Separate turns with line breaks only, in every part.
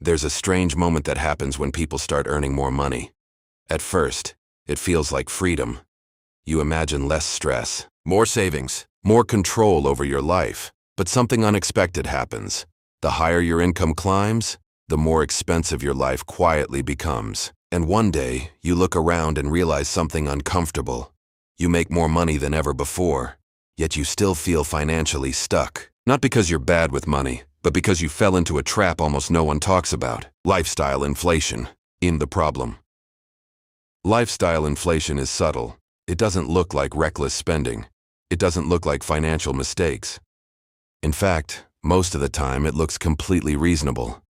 There's a strange moment that happens when people start earning more money. At first, it feels like freedom. You imagine less stress, more savings, more control over your life. But something unexpected happens. The higher your income climbs, the more expensive your life quietly becomes. And one day, you look around and realize something uncomfortable. You make more money than ever before, yet you still feel financially stuck. Not because you're bad with money, but because you fell into a trap almost no one talks about. Lifestyle inflation. The problem. Lifestyle inflation is subtle. It doesn't look like reckless spending. It doesn't look like financial mistakes. In fact, most of the time it looks completely reasonable.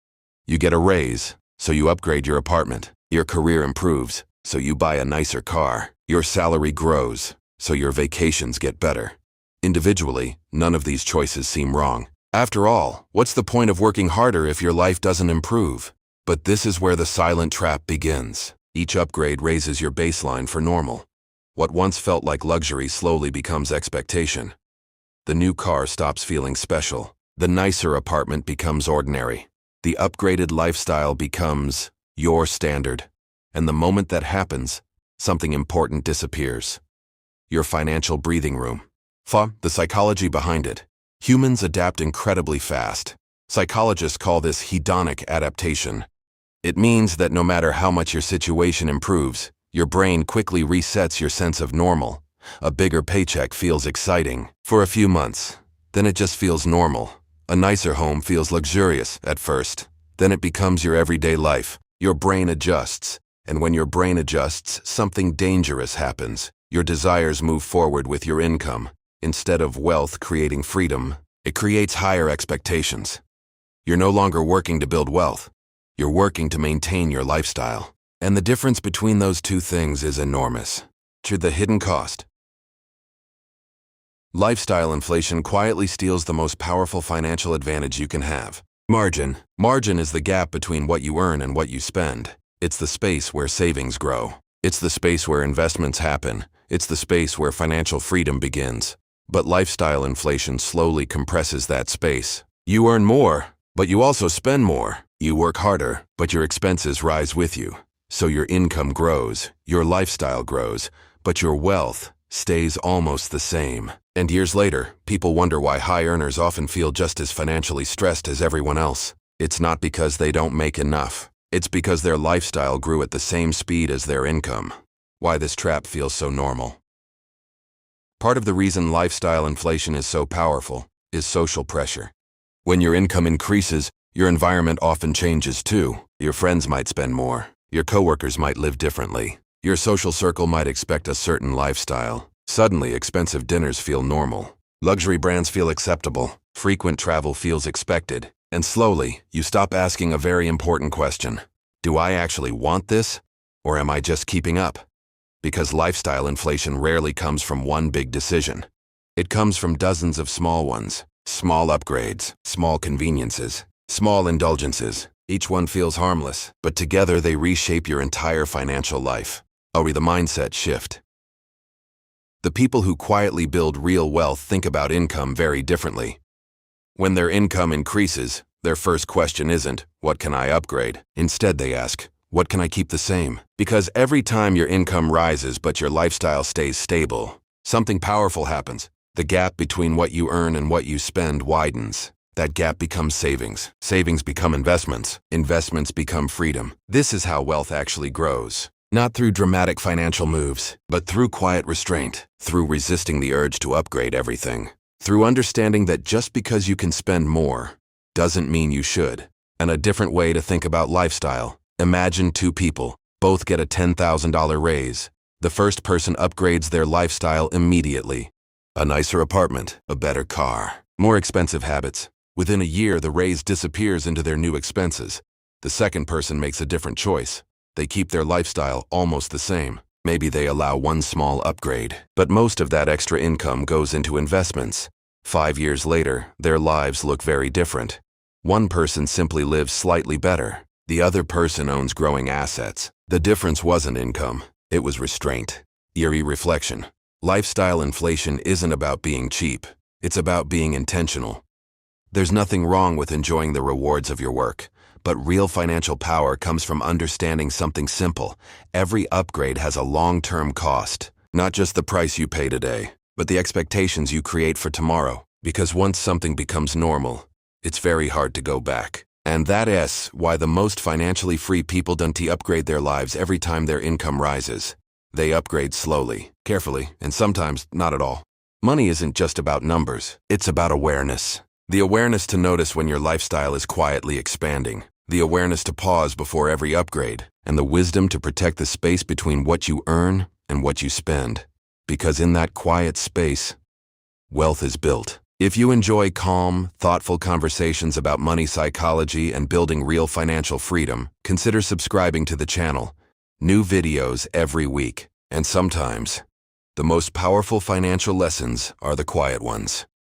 You get a raise, so you upgrade your apartment. Your career improves, so you buy a nicer car. Your salary grows, so your vacations get better. Individually, none of these choices seem wrong. After all, what's the point of working harder if your life doesn't improve? But this is where the silent trap begins. Each upgrade raises your baseline for normal. What once felt like luxury slowly becomes expectation. The new car stops feeling special. The nicer apartment becomes ordinary. The upgraded lifestyle becomes your standard. And the moment that happens, something important disappears. Your financial breathing room. The psychology behind it. Humans adapt incredibly fast. Psychologists call this hedonic adaptation. It means that no matter how much your situation improves, your brain quickly resets your sense of normal. A bigger paycheck feels exciting for a few months. Then it just feels normal. A nicer home feels luxurious at first. Then it becomes your everyday life. Your brain adjusts. And when your brain adjusts, something dangerous happens. Your desires move forward with your income. Instead of wealth creating freedom, it creates higher expectations. You're no longer working to build wealth. You're working to maintain your lifestyle. And the difference between those two things is enormous. To the hidden cost. Lifestyle inflation quietly steals the most powerful financial advantage you can have. Margin. Margin is the gap between what you earn and what you spend. It's the space where savings grow. It's the space where investments happen. It's the space where financial freedom begins. But lifestyle inflation slowly compresses that space. You earn more, but you also spend more. You work harder, but your expenses rise with you. So your income grows, your lifestyle grows, but your wealth stays almost the same. And years later, people wonder why high earners often feel just as financially stressed as everyone else. It's not because they don't make enough. It's because their lifestyle grew at the same speed as their income. Why this trap feels so normal. Part of the reason lifestyle inflation is so powerful is social pressure. When your income increases, your environment often changes too. Your friends might spend more. Your coworkers might live differently. Your social circle might expect a certain lifestyle. Suddenly, expensive dinners feel normal. Luxury brands feel acceptable. Frequent travel feels expected. And slowly, you stop asking a very important question. Do I actually want this? Or am I just keeping up? Because lifestyle inflation rarely comes from one big decision. It comes from dozens of small ones. Small upgrades, small conveniences, small indulgences. Each one feels harmless, but together they reshape your entire financial life. The mindset shift. The people who quietly build real wealth think about income very differently. When their income increases, their first question isn't, what can I upgrade? Instead, they ask, what can I keep the same? Because every time your income rises but your lifestyle stays stable, something powerful happens. The gap between what you earn and what you spend widens. That gap becomes savings. Savings become investments. Investments become freedom. This is how wealth actually grows. Not through dramatic financial moves, but through quiet restraint, through resisting the urge to upgrade everything, through understanding that just because you can spend more doesn't mean you should. And a different way to think about lifestyle. Imagine two people, both get a $10,000 raise. The first person upgrades their lifestyle immediately. A nicer apartment, a better car, more expensive habits. Within a year, the raise disappears into their new expenses. The second person makes a different choice. They keep their lifestyle almost the same. Maybe they allow one small upgrade, but most of that extra income goes into investments. 5 years later, their lives look very different. One person simply lives slightly better. The other person owns growing assets. The difference wasn't income, it was restraint. Eerie reflection. Lifestyle inflation isn't about being cheap. It's about being intentional. There's nothing wrong with enjoying the rewards of your work, But real financial power comes from understanding something simple. Every upgrade has a long-term cost. Not just the price you pay today, but the expectations you create for tomorrow. Because once something becomes normal, it's very hard to go back. And that is why the most financially free people don't upgrade their lives every time their income rises. They upgrade slowly, carefully, and sometimes not at all. Money isn't just about numbers, it's about awareness. The awareness to notice when your lifestyle is quietly expanding. The awareness to pause before every upgrade, and the wisdom to protect the space between what you earn and what you spend. Because in that quiet space, wealth is built. If you enjoy calm, thoughtful conversations about money psychology and building real financial freedom, consider subscribing to the channel. New videos every week. And sometimes, the most powerful financial lessons are the quiet ones.